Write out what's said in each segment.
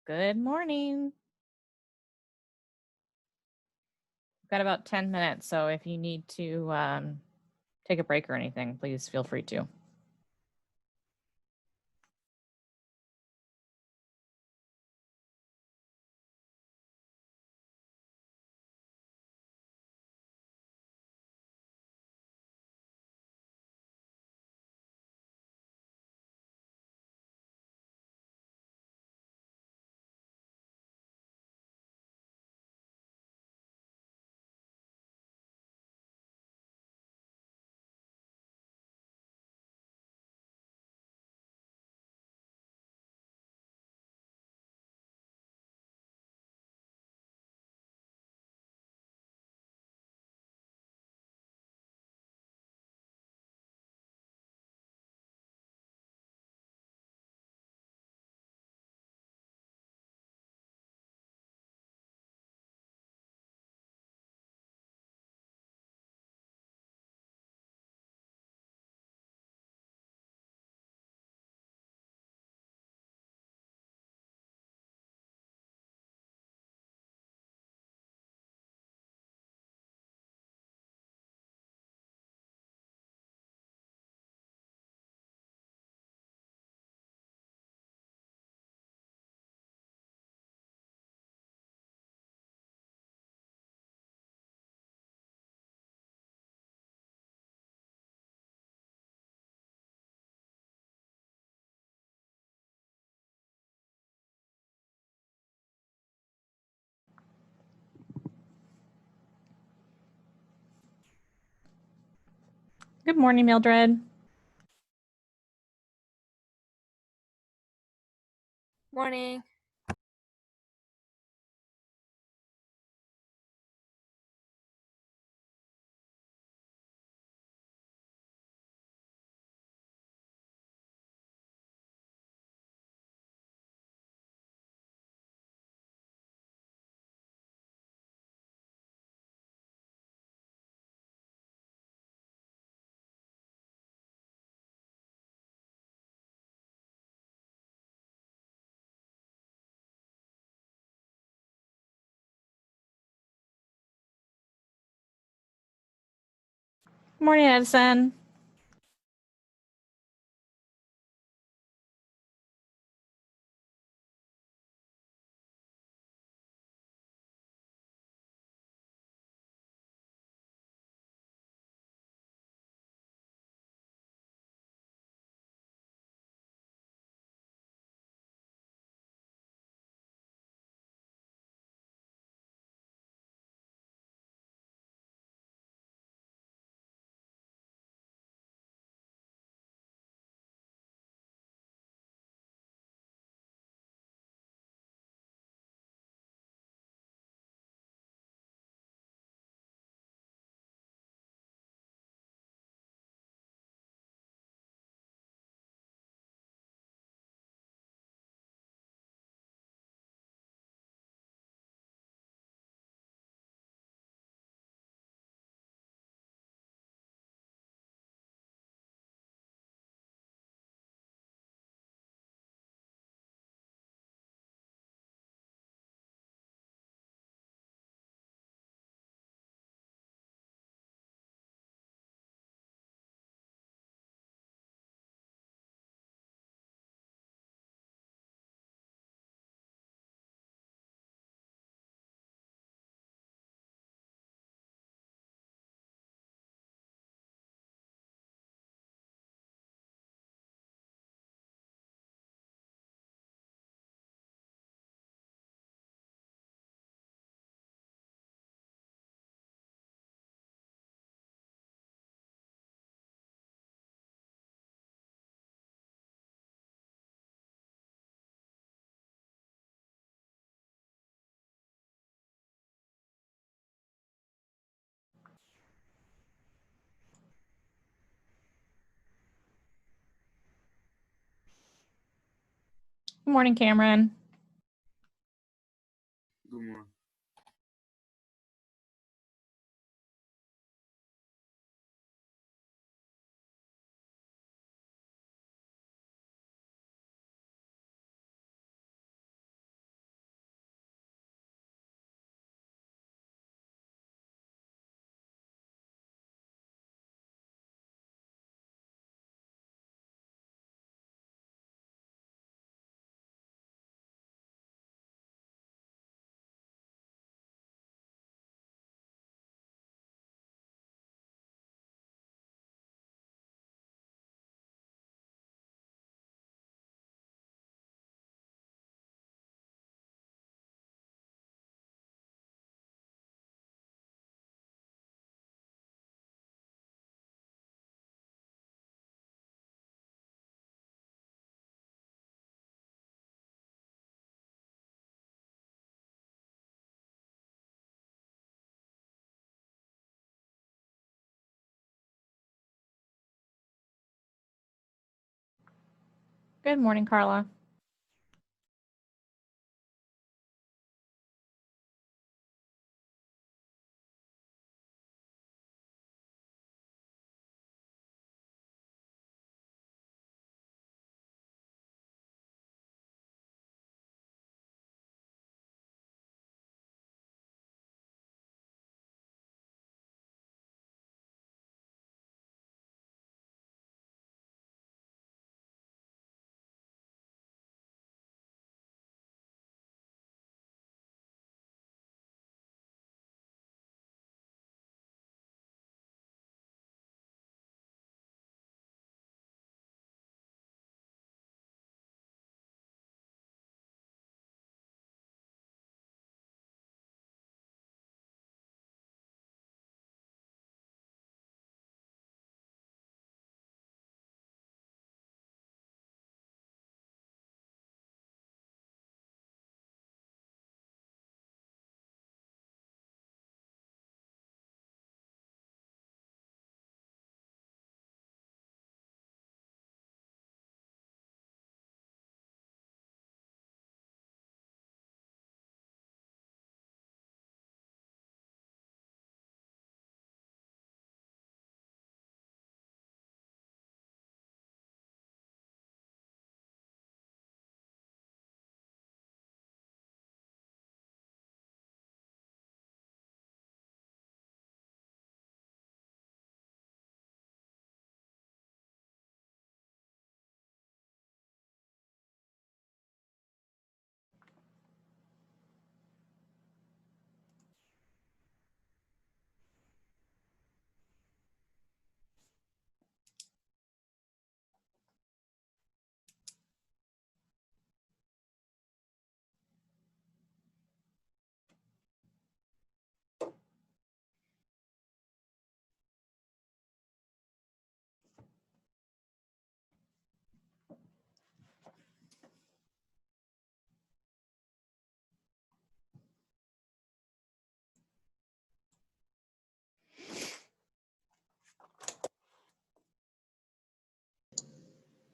Good morning. We've got about 10 minutes, so if you need to take a break or anything, please feel free to. Good morning, Mildred. Morning. Good morning, Edison. Good morning, Cameron. Good morning. Good morning, Carla.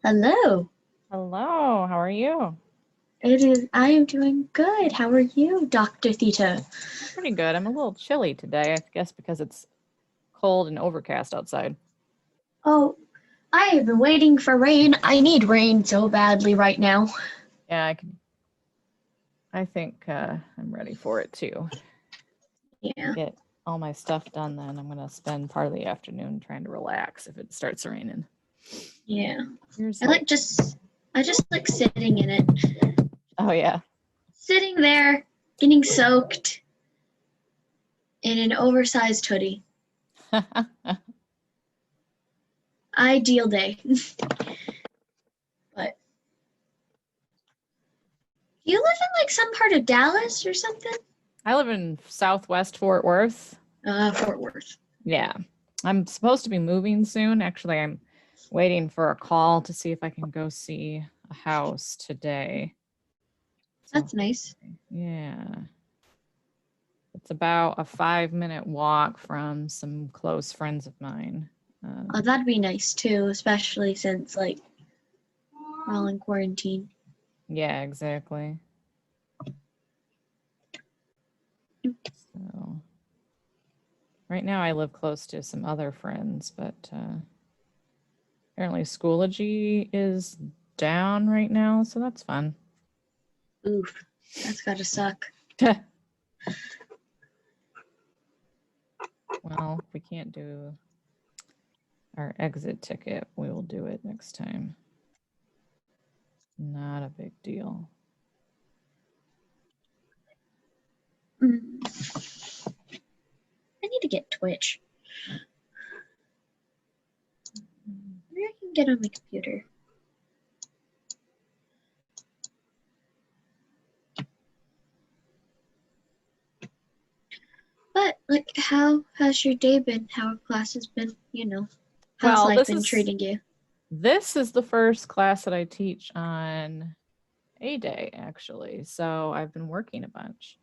Hello. Hello, how are you? I am doing good. How are you, Dr. Theta? Pretty good. I'm a little chilly today, I guess because it's cold and overcast outside. Oh, I have been waiting for rain. I need rain so badly right now. Yeah, I think I'm ready for it too. Yeah. Get all my stuff done, then I'm gonna spend part of the afternoon trying to relax if it starts raining. Yeah. Here's I just like sitting in it. Oh yeah. Sitting there, getting soaked in an oversized hoodie. Ideal day. But you live in like some part of Dallas or something? I live in Southwest Fort Worth. Fort Worth. Yeah. I'm supposed to be moving soon. Actually, I'm waiting for a call to see if I can go see a house today. That's nice. Yeah. It's about a 5-minute walk from some close friends of mine. That'd be nice too, especially since like we're all in quarantine. Yeah, exactly. So right now I live close to some other friends, but apparently Schoology is down right now, so that's fun. Oof, that's gotta suck. Well, if we can't do our exit ticket, we will do it next time. Not a big deal. I need to get Twitch. Maybe I can get on my computer. But like, how has your day been? How have classes been? You know, how's Well, life been treating you? This is the first class that I teach on a day, actually. So I've been working a bunch.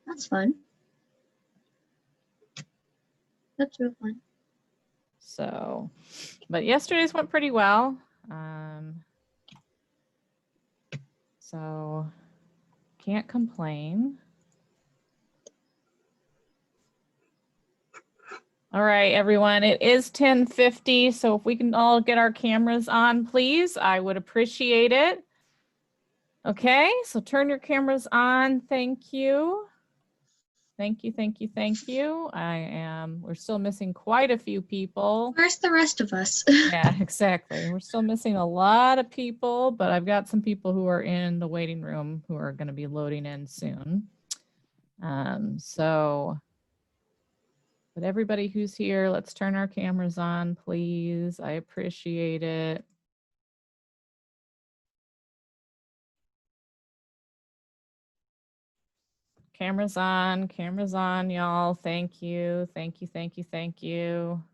That's fun. That's real fun. So, but yesterday's went pretty well. So can't complain. All right, everyone, it is 10:50, so if we can all get our cameras on, please, I would appreciate it. Okay, so turn your cameras on. Thank you. Thank you, thank you, thank you. We're still missing quite a few people. Where's the rest of us? Yeah, exactly. We're still missing a lot of people, but I've got some people who are in the waiting room who are going to be loading in soon. But everybody who's here, let's turn our cameras on, please. I appreciate it. Cameras on, y'all. Thank you, thank you, thank you, thank you.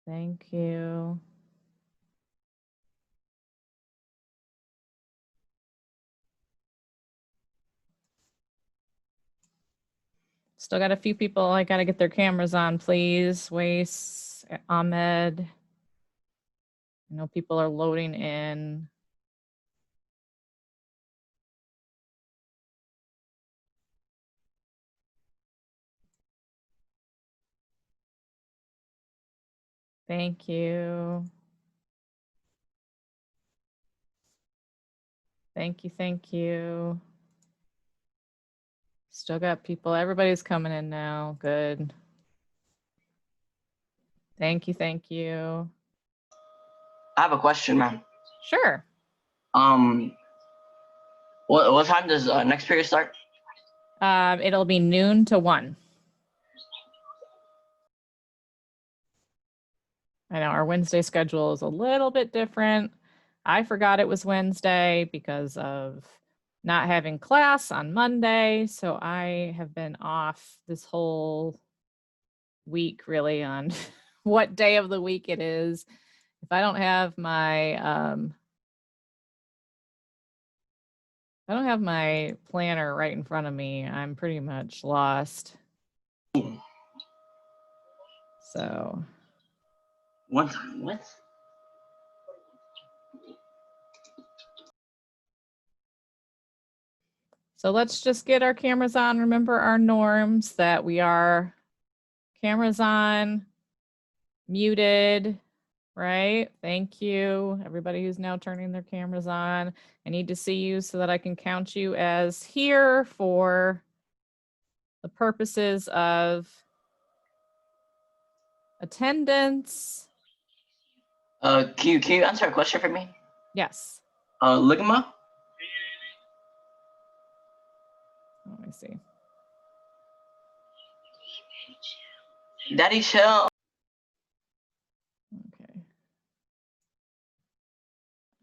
Thank you. Still got a few people I got to get their cameras on, please. Wace, Ahmed. I know people are loading in. Thank you. Thank you, thank you. Still got people. Everybody's coming in now. Good. Thank you, thank you. I have a question, ma'am. Sure. What time does next period start? It'll be noon to 1. I know our Wednesday schedule is a little bit different. I forgot it was Wednesday because of not having class on Monday. So I have been off this whole week really on what day of the week it is. If I don't have my planner right in front of me, I'm pretty much lost. So One time, what? So let's just get our cameras on. Remember our norms that we are cameras on, muted, right? Thank you. Everybody who's now turning their cameras on. I need to see you so that I can count you as here for the purposes of attendance. Can you answer a question for me? Yes. Ligma? Let me see. Daddy chill. Okay.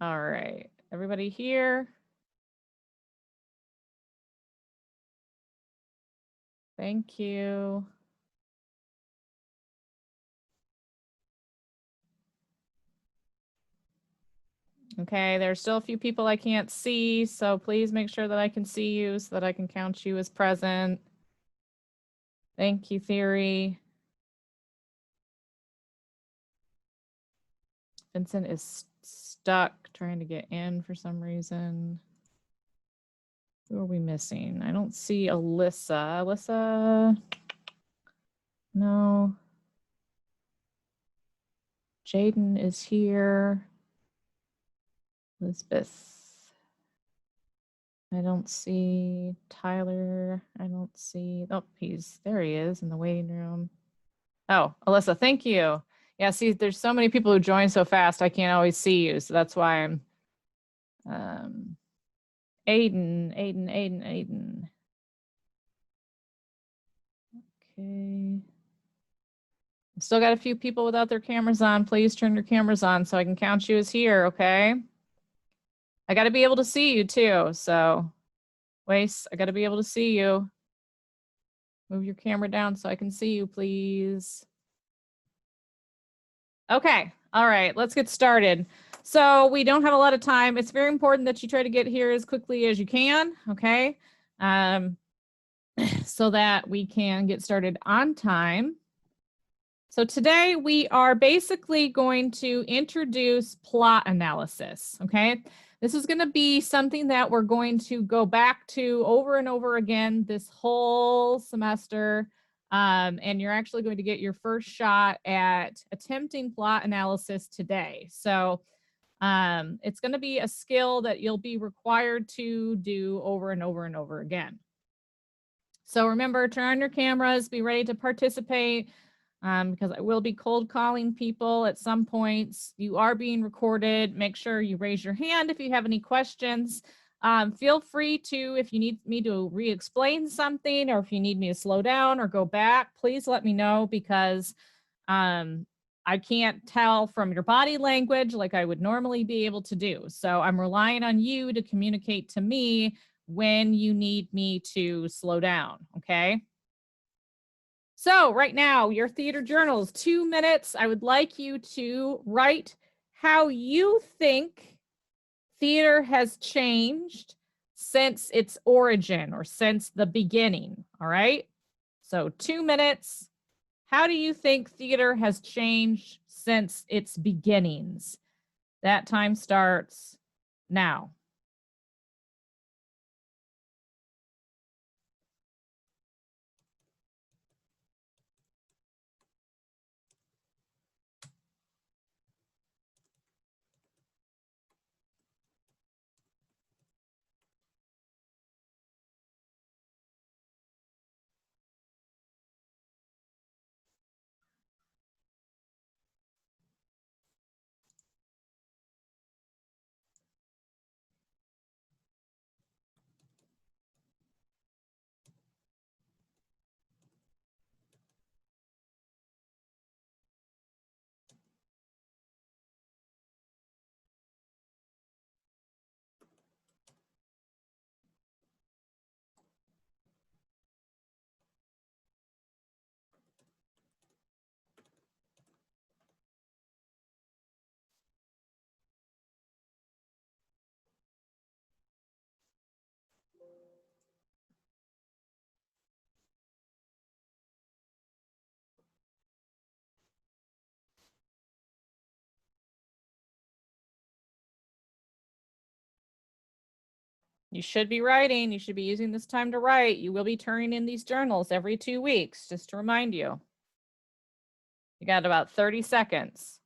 All right. Everybody here? Thank you. Okay, there's still a few people I can't see, so please make sure that I can see you so that I can count you as present. Thank you, Theory. Vincent is stuck trying to get in for some reason. Who are we missing? I don't see Alyssa. Alyssa? No. Jaden is here. Elizabeth. I don't see Tyler. I don't see, oh, there he is in the waiting room. Oh, Alyssa, thank you. Yeah, see, there's so many people who join so fast, I can't always see you. So that's why I'm, Aiden. Okay. Still got a few people without their cameras on. Please turn your cameras on so I can count you as here, okay? I got to be able to see you too, so Wace, I got to be able to see you. Move your camera down so I can see you, please. Okay, all right, let's get started. So we don't have a lot of time. It's very important that you try to get here as quickly as you can, okay? So that we can get started on time. So today we are basically going to introduce plot analysis, okay? This is going to be something that we're going to go back to over and over again this whole semester. And you're actually going to get your first shot at attempting plot analysis today. So it's going to be a skill that you'll be required to do over and over and over again. So remember, turn on your cameras, be ready to participate. Because I will be cold calling people at some points. You are being recorded. Make sure you raise your hand if you have any questions. Feel free to, if you need me to re-explain something or if you need me to slow down or go back, please let me know because I can't tell from your body language like I would normally be able to do. So I'm relying on you to communicate to me when you need me to slow down, okay? So right now, your theater journals, 2 minutes. I would like you to write how you think theater has changed since its origin or since the beginning, all right? So 2 minutes. How do you think theater has changed since its beginnings? That time starts now. You should be writing. You should be using this time to write. You will be turning in these journals every 2 weeks, just to remind you. You got about 30 seconds.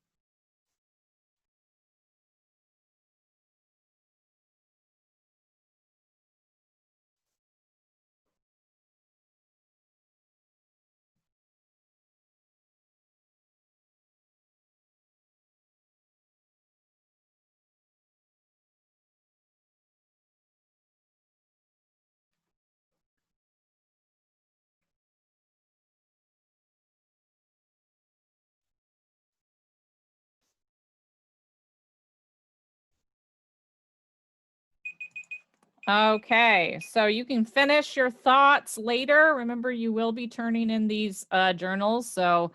Okay, so you can finish your thoughts later. Remember, you will be turning in these journals, so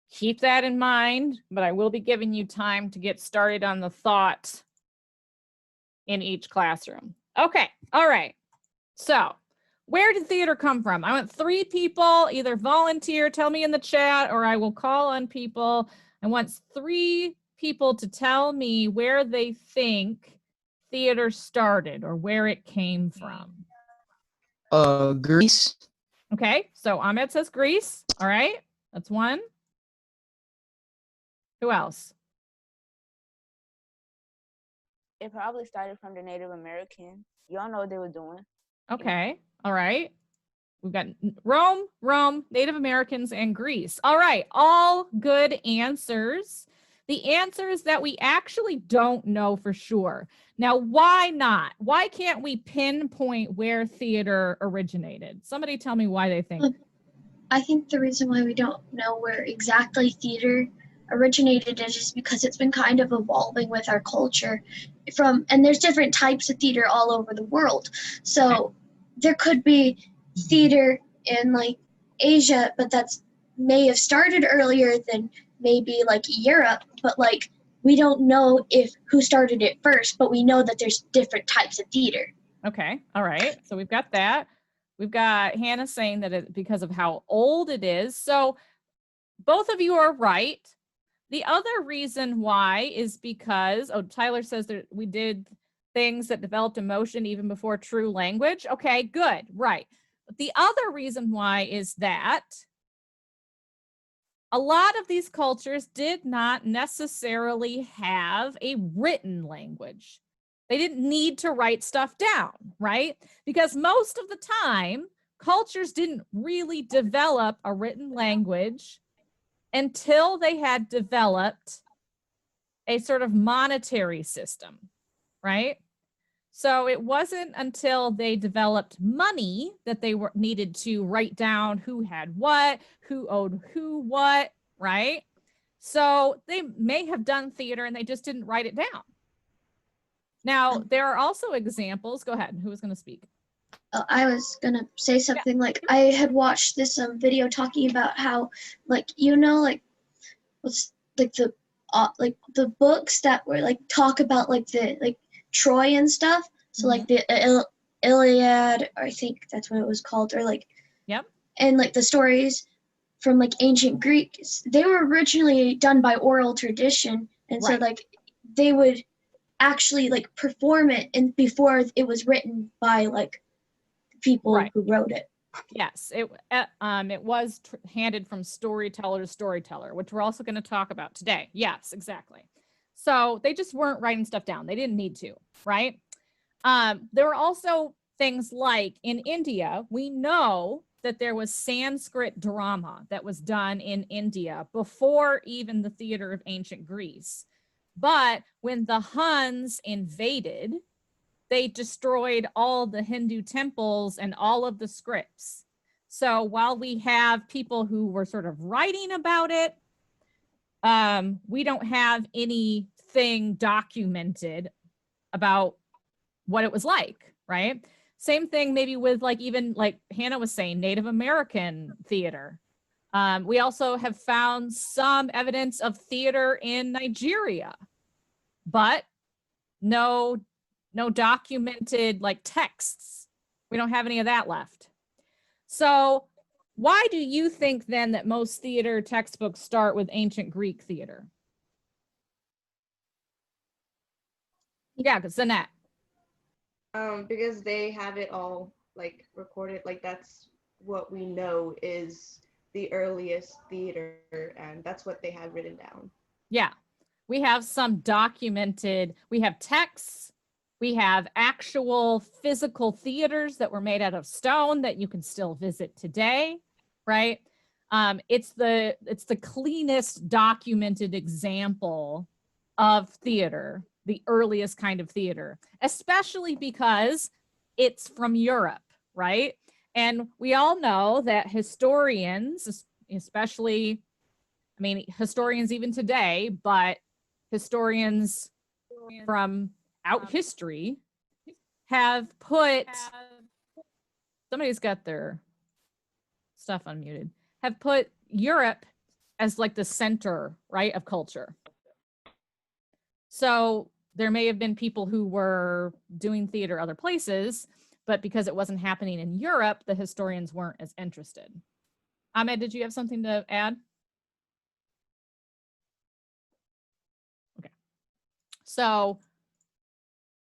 keep that in mind, but I will be giving you time to get started on the thought in each classroom. Okay, all right. So where did theater come from? I want 3 people, either volunteer, tell me in the chat, or I will call on people. I want 3 people to tell me where they think theater started or where it came from. Greece. Okay, so Ahmed says Greece. All right, that's 1. Who else? It probably started from the Native Americans. Y'all know what they were doing. Okay, all right. We've got Rome, Native Americans, and Greece. All right, all good answers. The answer is that we actually don't know for sure. Now, why not? Why can't we pinpoint where theater originated? Somebody tell me why they think. I think the reason why we don't know where exactly theater originated is just because it's been kind of evolving with our culture and there's different types of theater all over the world. So there could be theater in like Asia, but that's may have started earlier than maybe like Europe, but like we don't know who started it first, but we know that there's different types of theater. Okay, all right. So we've got that. We've got Hannah saying that it's because of how old it is. So both of you are right. The other reason why is because, oh, Tyler says that we did things that developed emotion even before true language. Okay, good, right. But the other reason why is that a lot of these cultures did not necessarily have a written language. They didn't need to write stuff down, right? Because most of the time, cultures didn't really develop a written language until they had developed a sort of monetary system, right? So it wasn't until they developed money that they were needed to write down who had what, who owed who what, right? So they may have done theater and they just didn't write it down. Now, there are also examples. Go ahead. Who was going to speak? I was gonna say something like I had watched this video talking about how, like, like what's like the books that were like talk about like the like Troy and stuff. So like the Iliad, or I think that's what it was called, or like and like the stories from like ancient Greeks, they were originally done by oral tradition, and so like they would actually like perform it and before it was written by like people who wrote it. Yes, it was handed from storyteller to storyteller, which we're also going to talk about today. Yes, exactly. So they just weren't writing stuff down. They didn't need to, right? There were also things like in India, we know that there was Sanskrit drama that was done in India before even the theater of ancient Greece. But when the Huns invaded, they destroyed all the Hindu temples and all of the scripts. So while we have people who were sort of writing about it, we don't have anything documented about what it was like, right? Same thing maybe with like even like Hannah was saying, Native American theater. We also have found some evidence of theater in Nigeria, but no documented like texts. We don't have any of that left. So why do you think then that most theater textbooks start with ancient Greek theater? Yeah, because Zanette. Because they have it all like recorded, like that's what we know is the earliest theater, and that's what they had written down. Yeah, we have some documented, we have texts, we have actual physical theaters that were made out of stone that you can still visit today, right? It's the cleanest documented example of theater, the earliest kind of theater, especially because it's from Europe, right? And we all know that historians, especially, I mean, historians even today, but historians from out history have put, somebody's got their stuff unmuted, have put Europe as like the center, right, of culture. So there may have been people who were doing theater other places, but because it wasn't happening in Europe, the historians weren't as interested. Ahmed, did you have something to add? Okay. So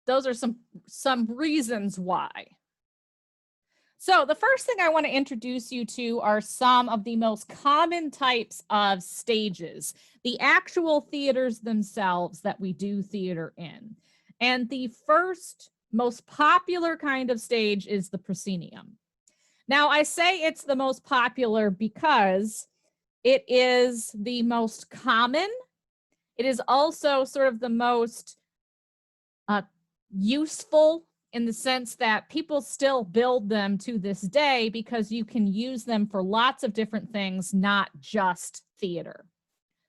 those are some reasons why. So the first thing I want to introduce you to are some of the most common types of stages, the actual theaters themselves that we do theater in. And the first most popular kind of stage is the proscenium. Now, I say it's the most popular because it is the most common. It is also sort of the most useful in the sense that people still build them to this day because you can use them for lots of different things, not just theater.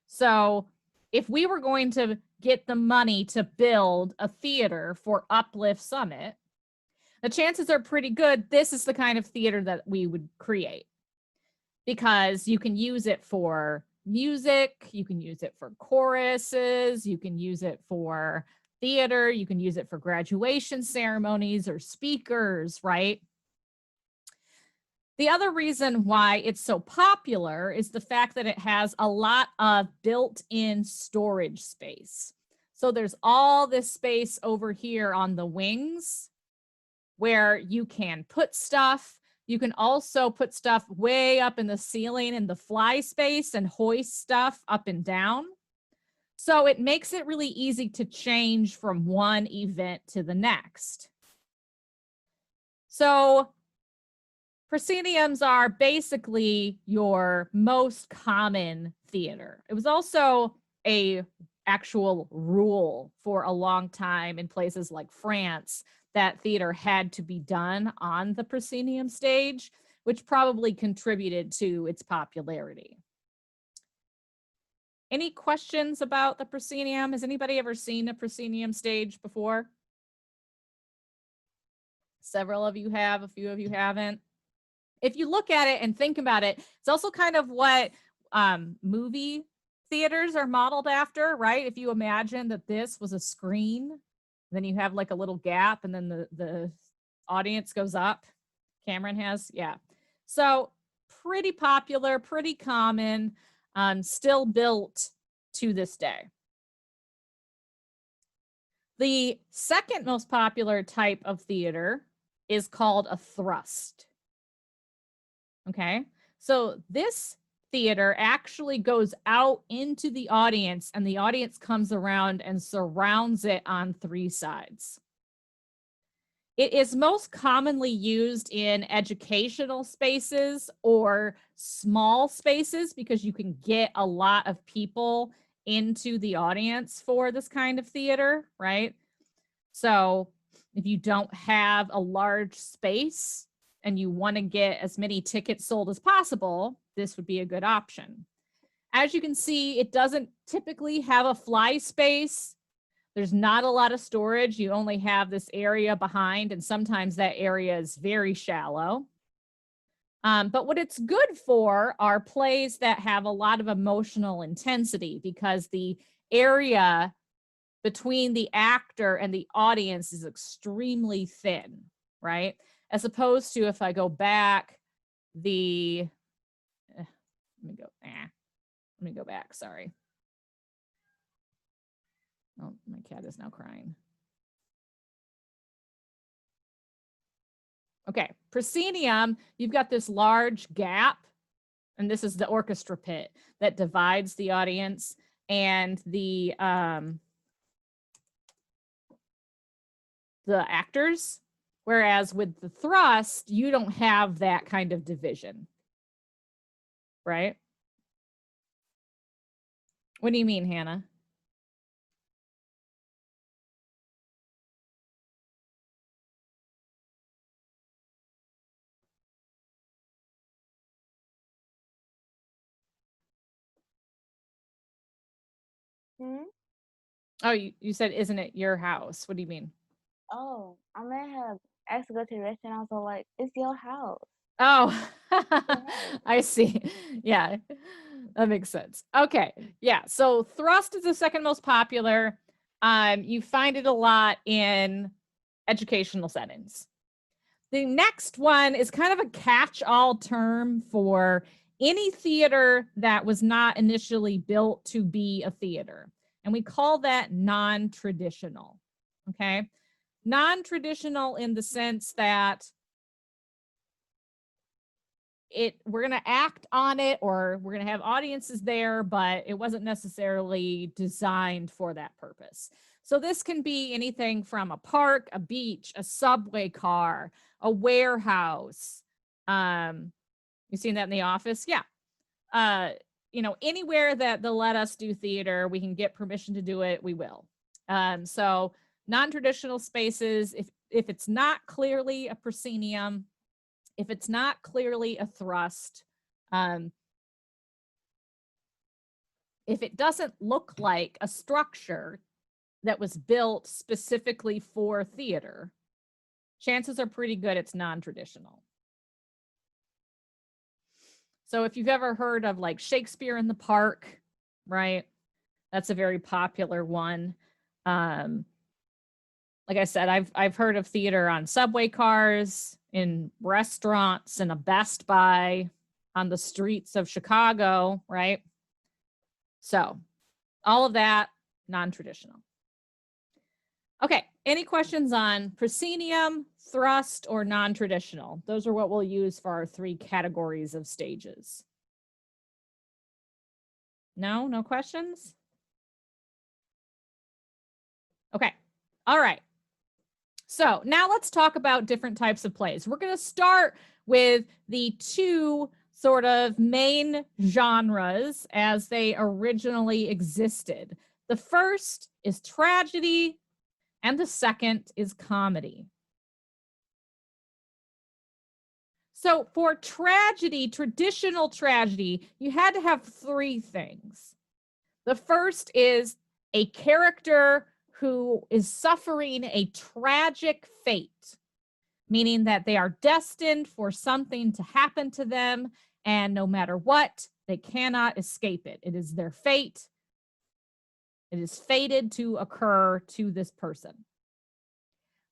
So if we were going to get the money to build a theater for Uplift Summit, the chances are pretty good this is the kind of theater that we would create because you can use it for music, you can use it for choruses, you can use it for theater, you can use it for graduation ceremonies or speakers, right? The other reason why it's so popular is the fact that it has a lot of built-in storage space. So there's all this space over here on the wings where you can put stuff. You can also put stuff way up in the ceiling in the fly space and hoist stuff up and down. So it makes it really easy to change from one event to the next. So prosceniums are basically your most common theater. It was also a actual rule for a long time in places like France that theater had to be done on the proscenium stage, which probably contributed to its popularity. Any questions about the proscenium? Has anybody ever seen a proscenium stage before? Several of you have, a few of you haven't. If you look at it and think about it, it's also kind of what movie theaters are modeled after, right? If you imagine that this was a screen, then you have like a little gap and then the audience goes up. Cameron has, yeah. So pretty popular, pretty common, still built to this day. The second most popular type of theater is called a thrust. Okay, so this theater actually goes out into the audience and the audience comes around and surrounds it on three sides. It is most commonly used in educational spaces or small spaces because you can get a lot of people into the audience for this kind of theater, right? So if you don't have a large space and you want to get as many tickets sold as possible, this would be a good option. As you can see, it doesn't typically have a fly space. There's not a lot of storage. You only have this area behind, and sometimes that area is very shallow. But what it's good for are plays that have a lot of emotional intensity because the area between the actor and the audience is extremely thin, right? As opposed to if I go back, let me go back, sorry. Oh, my cat is now crying. Okay, proscenium, you've got this large gap, and this is the orchestra pit that divides the audience and the actors. Whereas with the thrust, you don't have that kind of division, right? What do you mean, Hannah? Hmm? Oh, you said, isn't it your house? What do you mean? Oh, I may have asked to go to the restaurant. I was all like, it's your house. Oh, I see. Yeah, that makes sense. Okay, yeah. So thrust is the second most popular. You find it a lot in educational settings. The next one is kind of a catch-all term for any theater that was not initially built to be a theater. And we call that non-traditional, okay? Non-traditional in the sense that we're going to act on it or we're going to have audiences there, but it wasn't necessarily designed for that purpose. So this can be anything from a park, a beach, a subway car, a warehouse. You've seen that in The Office? Yeah. You know, anywhere that they'll let us do theater, we can get permission to do it, we will. So non-traditional spaces, if it's not clearly a proscenium, if it's not clearly a thrust, if it doesn't look like a structure that was built specifically for theater, chances are pretty good it's non-traditional. So if you've ever heard of like Shakespeare in the Park, right? That's a very popular one. Like I said, I've heard of theater on subway cars. in restaurants and a Best Buy on the streets of Chicago, right? So all of that, non-traditional. Okay, any questions on proscenium, thrust, or non-traditional? Those are what we'll use for our 3 categories of stages. No, no questions? Okay, all right. So now let's talk about different types of plays. We're going to start with the 2 sort of main genres as they originally existed. The first is tragedy, and the second is comedy. So for tragedy, traditional tragedy, you had to have 3 things. The first is a character who is suffering a tragic fate, meaning that they are destined for something to happen to them, and no matter what, they cannot escape it. It is their fate. It is fated to occur to this person.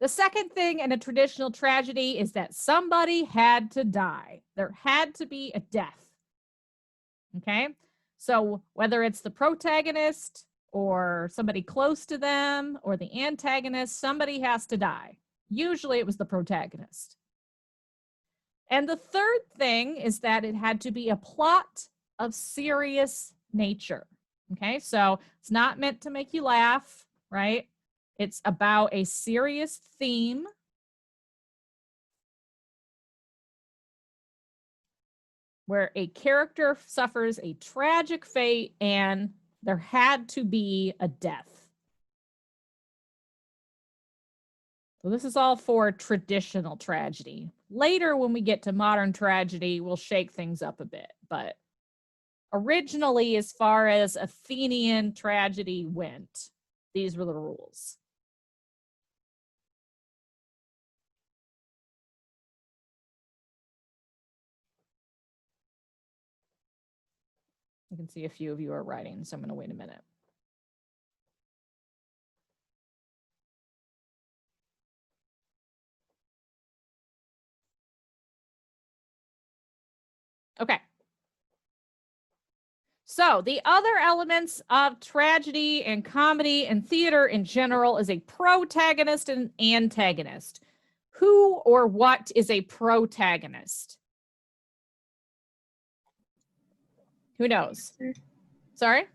The second thing in a traditional tragedy is that somebody had to die. There had to be a death. Okay? So whether it's the protagonist or somebody close to them or the antagonist, somebody has to die. Usually it was the protagonist. And the third thing is that it had to be a plot of serious nature. Okay, so it's not meant to make you laugh, right? It's about a serious theme. Where a character suffers a tragic fate and there had to be a death. So this is all for traditional tragedy. Later, when we get to modern tragedy, we'll shake things up a bit. But originally, as far as Athenian tragedy went, these were the rules. I can see a few of you are writing, so I'm going to wait a minute. Okay. So the other elements of tragedy and comedy and theater in general is a protagonist and antagonist. Who or what is a protagonist? Who knows? Sorry?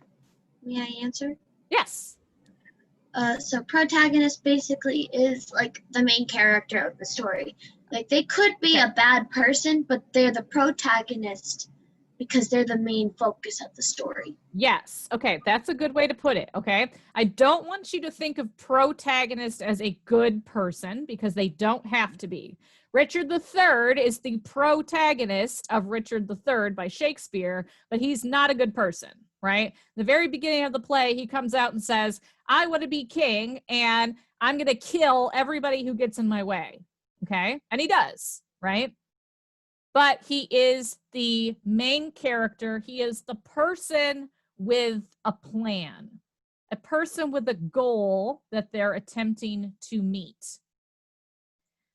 May I answer? Yes. So protagonist basically is like the main character of the story. Like they could be a bad person, but they're the protagonist because they're the main focus of the story. Yes. Okay, that's a good way to put it. Okay. I don't want you to think of protagonist as a good person because they don't have to be. Richard III is the protagonist of Richard III by Shakespeare, but he's not a good person, right? The very beginning of the play, he comes out and says, I want to be king and I'm going to kill everybody who gets in my way. Okay. And he does, right? But he is the main character. He is the person with a plan, a person with a goal that they're attempting to meet.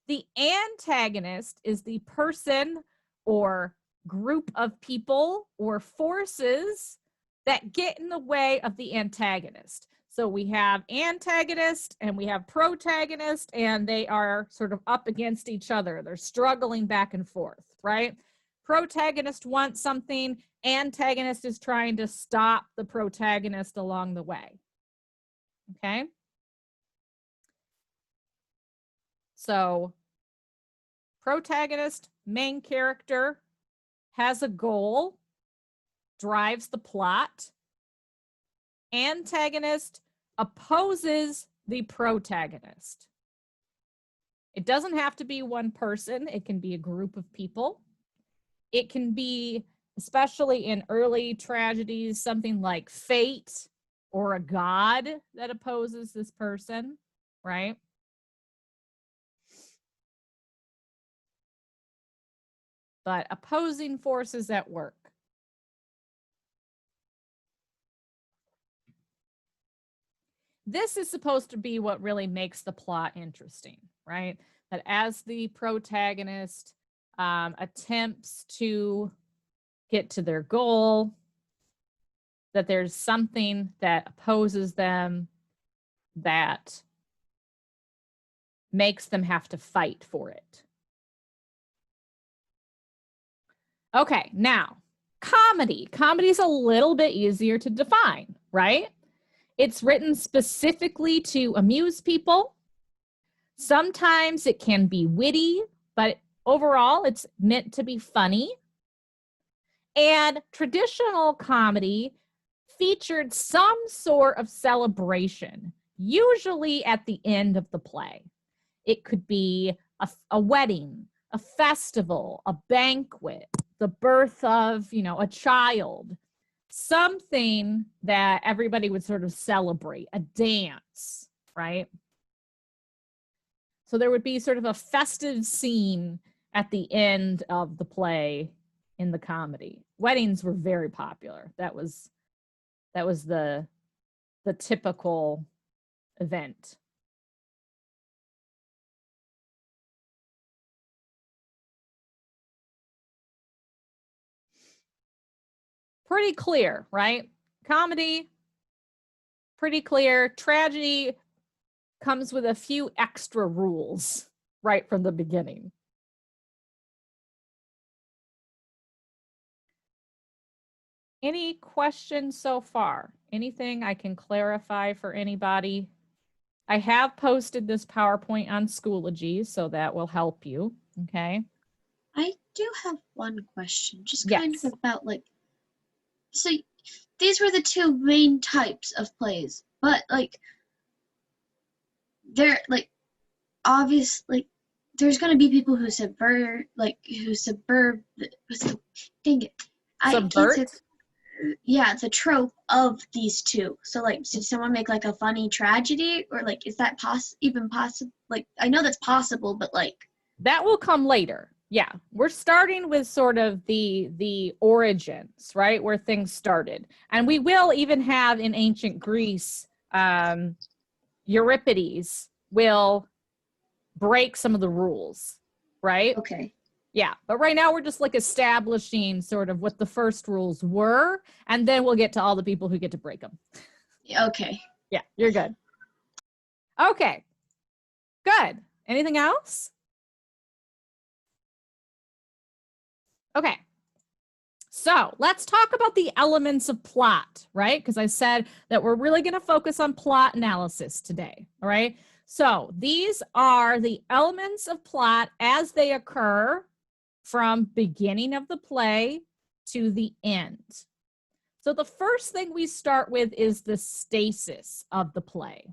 The antagonist is the person or group of people or forces that get in the way of the antagonist. So we have antagonist and we have protagonist, and they are sort of up against each other. They're struggling back and forth, right? Protagonist wants something, antagonist is trying to stop the protagonist along the way. Okay? So, protagonist, main character, has a goal, drives the plot. Antagonist opposes the protagonist. It doesn't have to be one person. It can be a group of people. It can be, especially in early tragedies, something like fate or a god that opposes this person, right? But opposing forces at work. This is supposed to be what really makes the plot interesting, right? that as the protagonist attempts to get to their goal, that there's something that opposes them that makes them have to fight for it. Okay, now comedy. Comedy is a little bit easier to define, right? It's written specifically to amuse people. Sometimes it can be witty, but overall it's meant to be funny. And traditional comedy featured some sort of celebration, usually at the end of the play. It could be a wedding, a festival, a banquet, the birth of, a child, something that everybody would sort of celebrate, a dance, right? So there would be sort of a festive scene at the end of the play in the comedy. Weddings were very popular. That was the typical event. Pretty clear, right? Comedy, pretty clear. Tragedy comes with a few extra rules right from the beginning. Any questions so far? Anything I can clarify for anybody? I have posted this PowerPoint on Schoology, so that will help you, okay? I do have one question, just kind Yes. of about so these were the two main types of plays, but they're obviously there's gonna be people who subvert, dang it, I can't say, Subvert? yeah, the trope of these two. So did someone make a funny tragedy, or is that even possible? I know that's possible, but That will come later. Yeah, we're starting with sort of the origins, right, where things started. And we will even have in ancient Greece, Euripides will break some of the rules, right? okay. Yeah, but right now we're just establishing sort of what the first rules were, and then we'll get to all the people who get to break them. Okay. Yeah, you're good. Okay, good. Anything else? Okay, so let's talk about the elements of plot, right? Because I said that we're really going to focus on plot analysis today, all right? So these are the elements of plot as they occur from beginning of the play to the end. So the first thing we start with is the stasis of the play.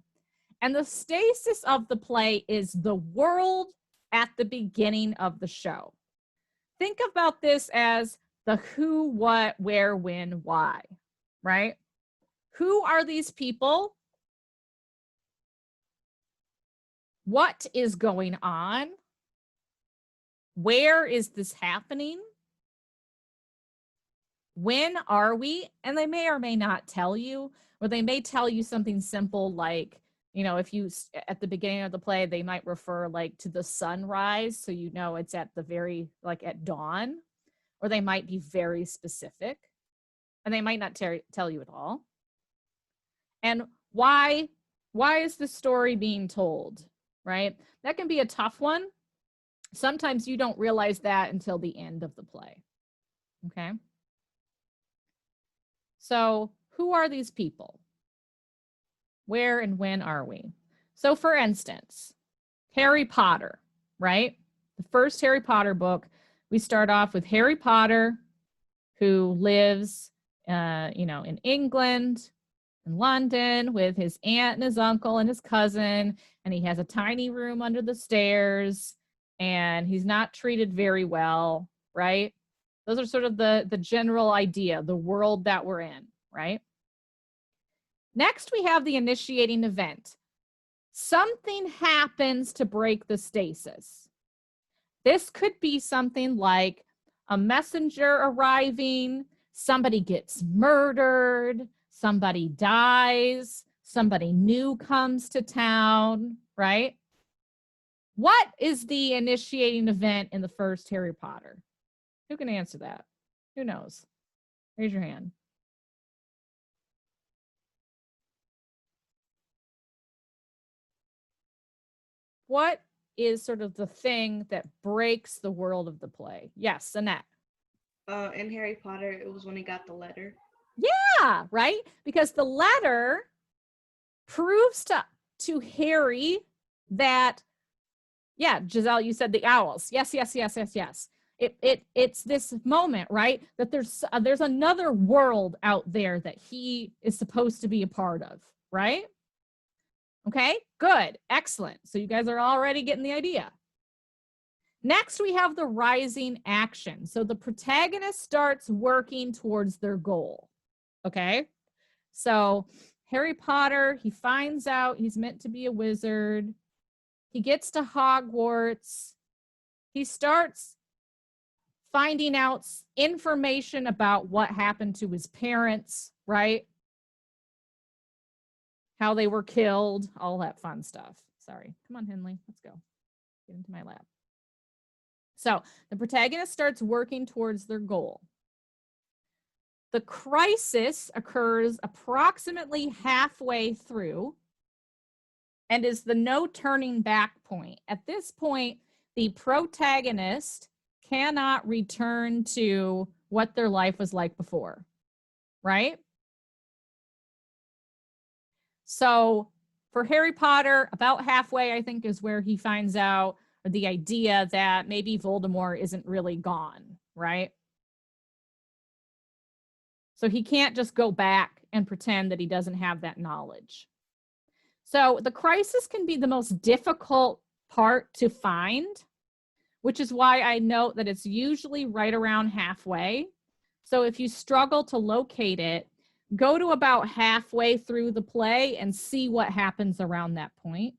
And the stasis of the play is the world at the beginning of the show. Think about this as the who, what, where, when, why, right? Who are these people? What is going on? Where is this happening? When are we? And they may or may not tell you, or they may tell you something simple like, if you, at the beginning of the play, they might refer to the sunrise. So, it's at the very, at dawn, or they might be very specific and they might not tell you at all. And why is the story being told, right? That can be a tough one. Sometimes you don't realize that until the end of the play, okay? So who are these people? Where and when are we? So for instance, Harry Potter, right? The first Harry Potter book, we start off with Harry Potter, who lives, in England, in London, with his aunt and his uncle and his cousin, and he has a tiny room under the stairs, and he's not treated very well, right? Those are sort of the general idea, the world that we're in, right? Next, we have the initiating event. Something happens to break the stasis. This could be something like a messenger arriving, somebody gets murdered, somebody dies, somebody new comes to town, right? What is the initiating event in the first Harry Potter? Who can answer that? Who knows? Raise your hand. What is sort of the thing that breaks the world of the play? Yes, Annette. In Harry Potter, it was when he got the letter. Yeah, right? Because the letter proves to Harry that, yeah, Giselle, you said the owls. Yes. It's this moment, right? That there's another world out there that he is supposed to be a part of, right? Okay, good, excellent. So you guys are already getting the idea. Next, we have the rising action. So the protagonist starts working towards their goal. Okay, so Harry Potter, he finds out he's meant to be a wizard. He gets to Hogwarts. He starts finding out information about what happened to his parents, right? How they were killed, all that fun stuff. Sorry. Come on, Henley. Let's go. Get into my lab. So the protagonist starts working towards their goal. The crisis occurs approximately halfway through and is the no turning back point. At this point, the protagonist cannot return to what their life was like before, right? So for Harry Potter, about halfway, I think, is where he finds out the idea that maybe Voldemort isn't really gone, right? So he can't just go back and pretend that he doesn't have that knowledge. So the crisis can be the most difficult part to find, which is why I note that it's usually right around halfway. So if you struggle to locate it, go to about halfway through the play and see what happens around that point.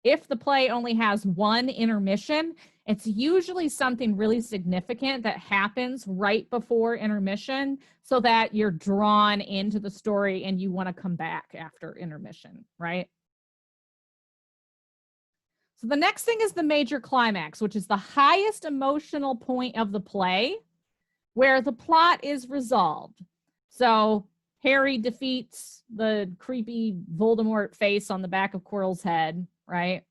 If the play only has one intermission, it's usually something really significant that happens right before intermission so that you're drawn into the story and you want to come back after intermission, right? So the next thing is the major climax, which is the highest emotional point of the play where the plot is resolved. So Harry defeats the creepy Voldemort face on the back of Quirrell's head, right?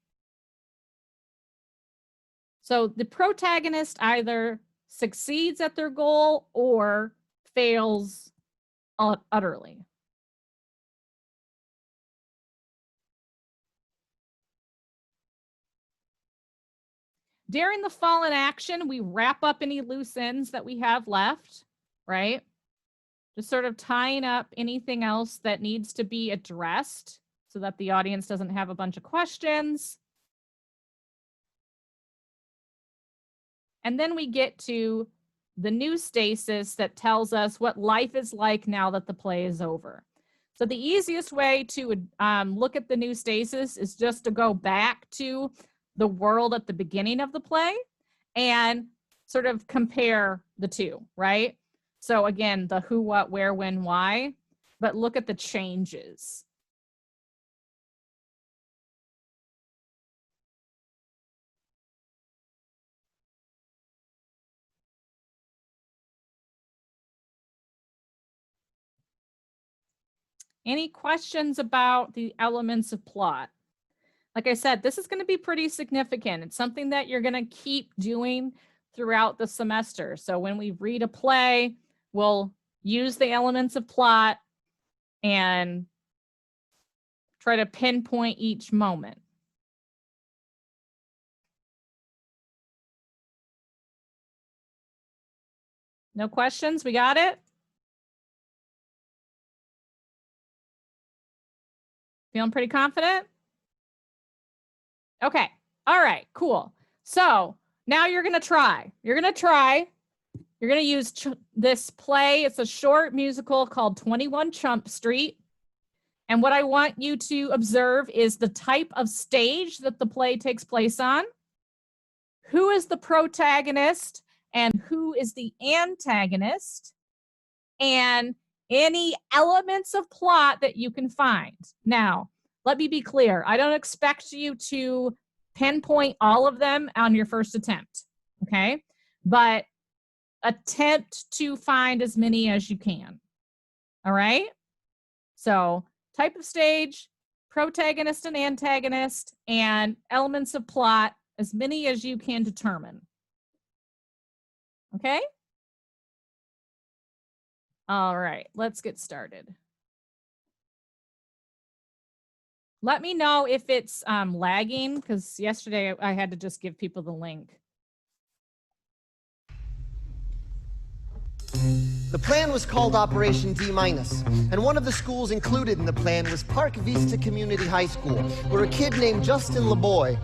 So the protagonist either succeeds at their goal or fails utterly. During the fallen action, we wrap up any loose ends that we have left, right? Just sort of tying up anything else that needs to be addressed so that the audience doesn't have a bunch of questions. And then we get to the new stasis that tells us what life is like now that the play is over. So the easiest way to look at the new stasis is just to go back to the world at the beginning of the play and sort of compare the two, right? So again, the who, what, where, when, why, but look at the changes. Any questions about the elements of plot? Like I said, this is going to be pretty significant. It's something that you're going to keep doing throughout the semester. So when we read a play, we'll use the elements of plot and try to pinpoint each moment. No questions? We got it? Feeling pretty confident? Okay. All right, cool. So now you're going to try. You're going to use this play. It's a short musical called 21 Chump Street. And what I want you to observe is the type of stage that the play takes place on, who is the protagonist and who is the antagonist, and any elements of plot that you can find. Now, let me be clear. I don't expect you to pinpoint all of them on your first attempt, okay? But attempt to find as many as you can, all right? So type of stage, protagonist and antagonist, and elements of plot, as many as you can determine. Okay? All right, let's get started. Let me know if it's lagging, because yesterday I had to just give people the link. The plan was called Operation D-, and one of the schools included in the plan was Park Vista Community High School, where a kid named Justin LeBoy,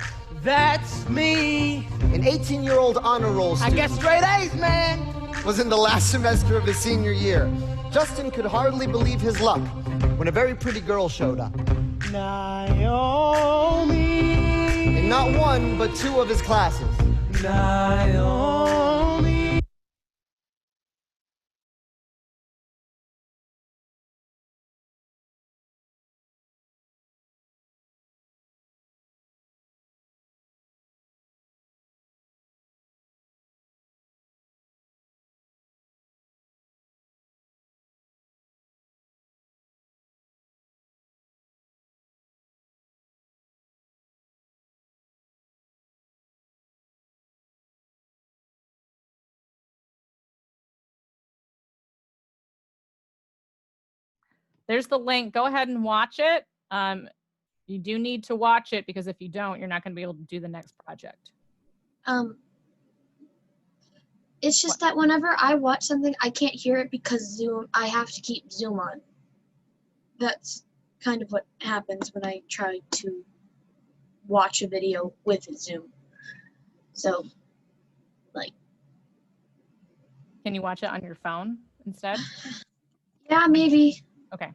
That's me. an 18-year-old honor roll I student, get straight A's, man. was in the last semester of his senior year. Justin could hardly believe his luck when a very pretty girl showed up. Naomi. In not one, but two of his classes. Naomi. There's the link. Go ahead and watch it. You do need to watch it, because if you don't, you're not going to be able to do the next project. It's just that whenever I watch something, I can't hear it because I have to keep Zoom on. That's kind of what happens when I try to watch a video with Zoom. So, Can you watch it on your phone instead? yeah, maybe. Okay.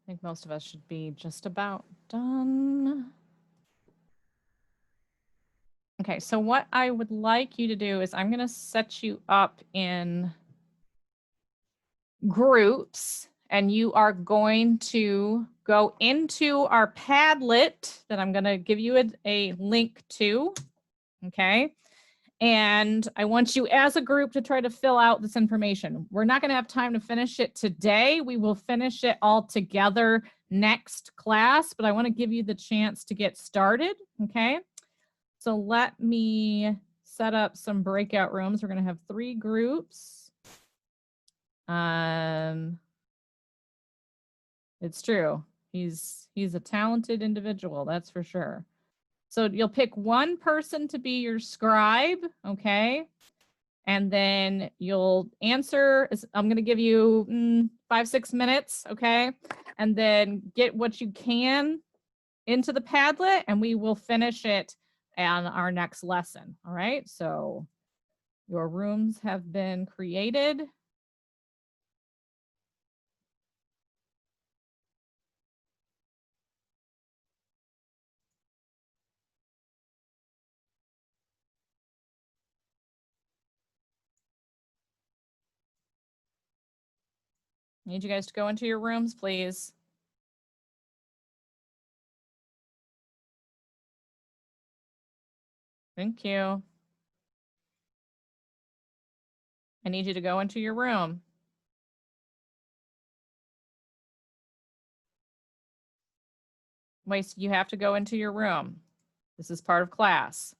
think most of us should be just about done. Okay, so what I would like you to do is I'm going to set you up in groups, and you are going to go into our Padlet that I'm going to give you a link to. Okay. And I want you as a group to try to fill out this information. We're not going to have time to finish it today. We will finish it all together next class, but I want to give you the chance to get started. Okay. So let me set up some breakout rooms. We're going to have 3 groups. It's true. He's a talented individual, that's for sure. So you'll pick one person to be your scribe, okay? And then you'll answer. I'm going to give you 5-6 minutes, okay? And then get what you can into the Padlet, and we will finish it on our next lesson, all right? So your rooms have been created. Need you guys to go into your rooms, please. Thank you. I need you to go into your room. Wait, you have to go into your room. This is part of class.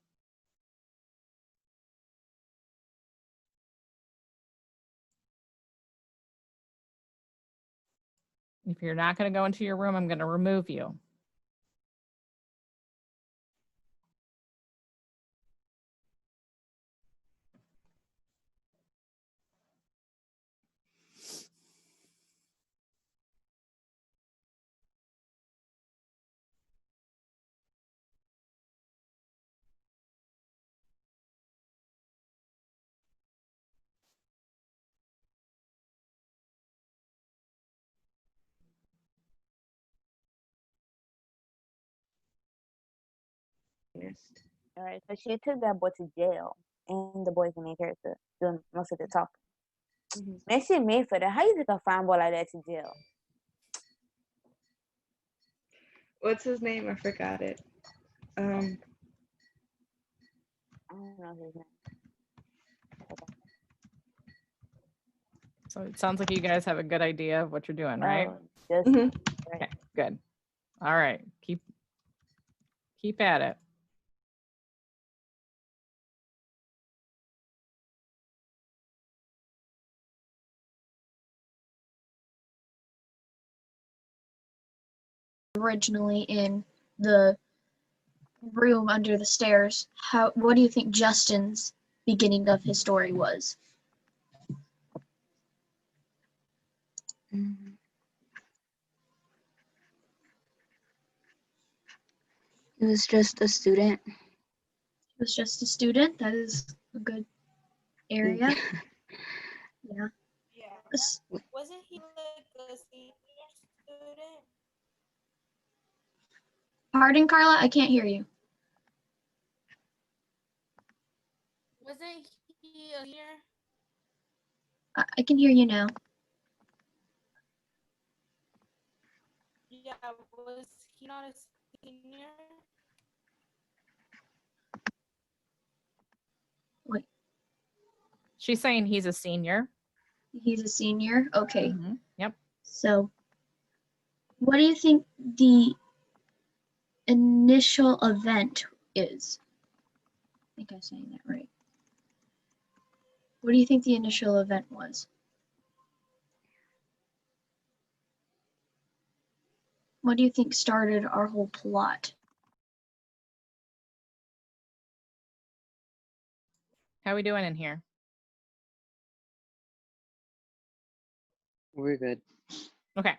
If you're not going to go into your room, I'm going to remove you. Yes. All right, so she took that boy to jail, and the boy's the main character doing most of the talking. Mhm. Man, she made for that. How you take a fine boy like that to jail? What's his name? I forgot it. I don't know his name. So it sounds like you guys have a good idea of what you're doing, right? Oh, just Mhm. right. Okay, good. All right, keep at it. Originally in the room under the stairs, what do you think Justin's beginning of his story was? He was just a student. He was just a student. That is a good area. Yeah. Wasn't he like a senior student? Pardon, Carla? I can't hear you. Wasn't he a senior? I can hear you now. Yeah, was he not a senior? Wait, She's saying he's a senior. he's a senior? Okay. Mhm, yep. So, what do you think the initial event is? I think I'm saying that right. What do you think the initial event was? What do you think started our whole plot? How we doing in here? We're good. Okay.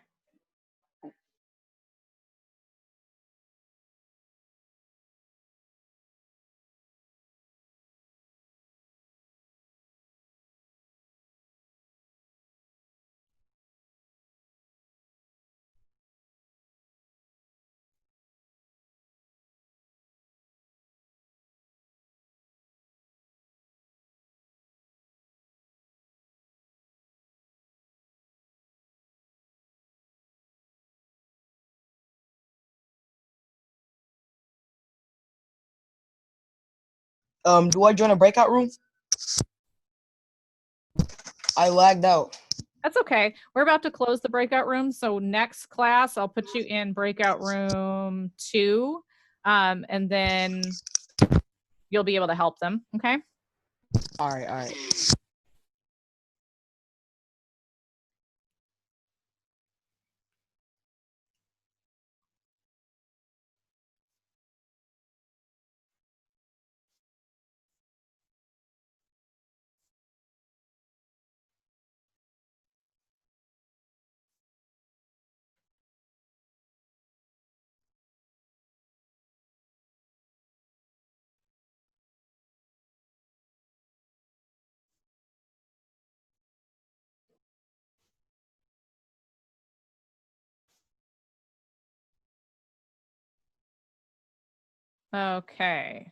Do I join a breakout room? I lagged out. That's okay. We're about to close the breakout room. So next class, I'll put you in breakout room 2. And then you'll be able to help them. Okay. All right. Okay. I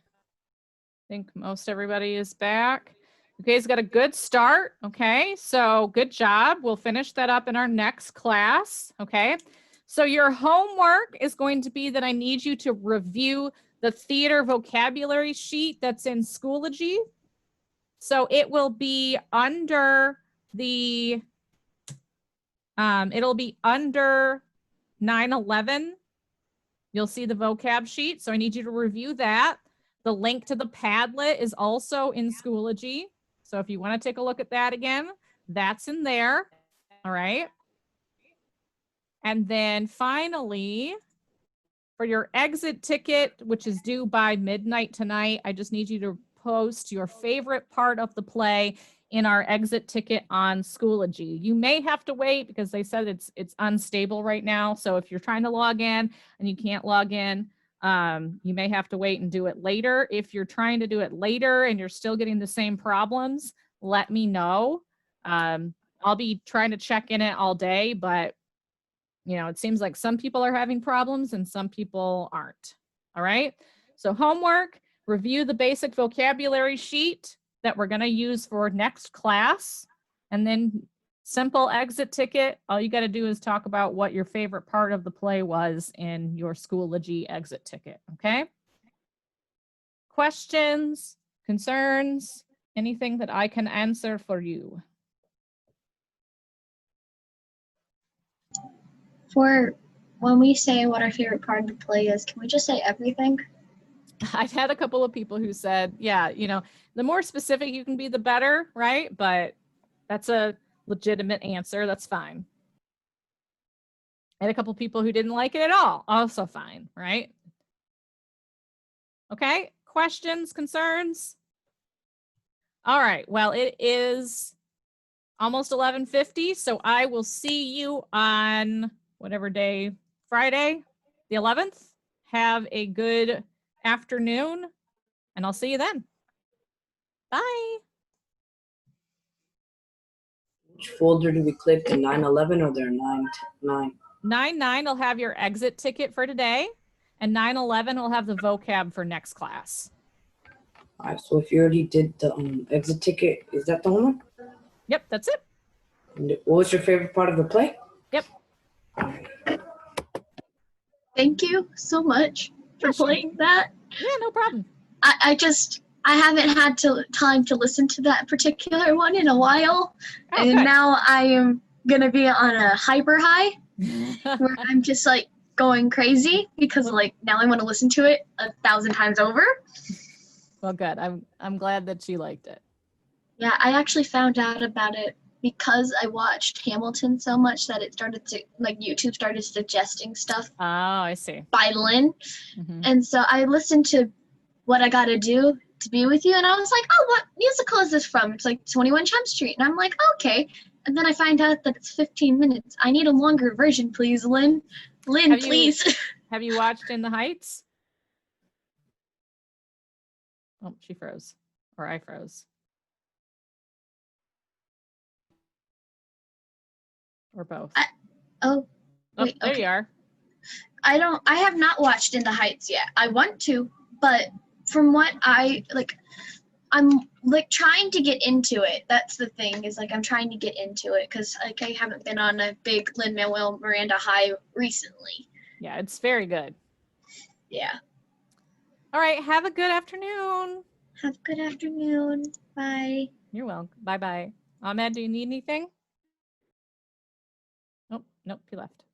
think most everybody is back. You guys got a good start. Okay. So good job. We'll finish that up in our next class. Okay. So your homework is going to be that I need you to review the theater vocabulary sheet that's in Schoology. So it will be under the, it'll be under 9/11. You'll see the vocab sheet. So I need you to review that. The link to the Padlet is also in Schoology. So if you want to take a look at that again, that's in there. All right. And then finally, for your exit ticket, which is due by midnight tonight, I just need you to post your favorite part of the play in our exit ticket on Schoology. You may have to wait because they said it's unstable right now. So if you're trying to log in and you can't log in, you may have to wait and do it later. If you're trying to do it later and you're still getting the same problems, let me know. I'll be trying to check in it all day, but you know, it seems like some people are having problems and some people aren't. All right. So homework, review the basic vocabulary sheet that we're going to use for next class. And then simple exit ticket. All you got to do is talk about what your favorite part of the play was in your Schoology exit ticket. Okay. Questions, concerns, anything that I can answer for you? For when we say what our favorite part of the play is, can we just say everything? I've had a couple of people who said, yeah, you know, the more specific you can be, the better, right? But that's a legitimate answer. That's fine. I had a couple of people who didn't like it at all. Also fine, right? Okay. Questions, concerns? All right. Well, it is almost 11:50, so I will see you on whatever day, Friday, the 11th. Have a good afternoon, and I'll see you then. Bye. Which folder do we click? The 9/11 or the 9/9? 9/9 will have your exit ticket for today, and 9/11 will have the vocab for next class. All right. So if you already did the exit ticket, is that the one? Yep, that's it. And what was your favorite part of the play? Yep. Thank you so much for playing that. Yeah, no problem. I haven't had time to listen to that particular one in a while. Oh, and good. now I am going to be on a hyper high where I'm just like going crazy because like now I want to listen to it 1,000 times over. Well, good. I'm glad that you liked it. Yeah, I actually found out about it because I watched Hamilton so much that it started to, like, YouTube started suggesting stuff Oh, I see. by Lynn. Mhm. And so I listened to What I Gotta Do to Be With You, and I was like, oh, what musical is this from? It's like 21 Jump Street. And I'm like, okay. And then I find out that it's 15 minutes. I need a longer version, please, Lynn. Lynn, Have you- please. Have you watched In the Heights? Oh, she froze. Or I froze. Or both. Oh, Oh, wait, there okay. you are. I have not watched In the Heights yet. I want to, but from what I'm like trying to get into it. That's the thing, is like I'm trying to get into it because like I haven't been on a big Lin-Manuel Miranda high recently. Yeah, it's very good. Yeah. All right. Have a good afternoon. Have a good afternoon. Bye. You're welcome. Bye-bye. Ahmed, do you need anything? Nope, he left.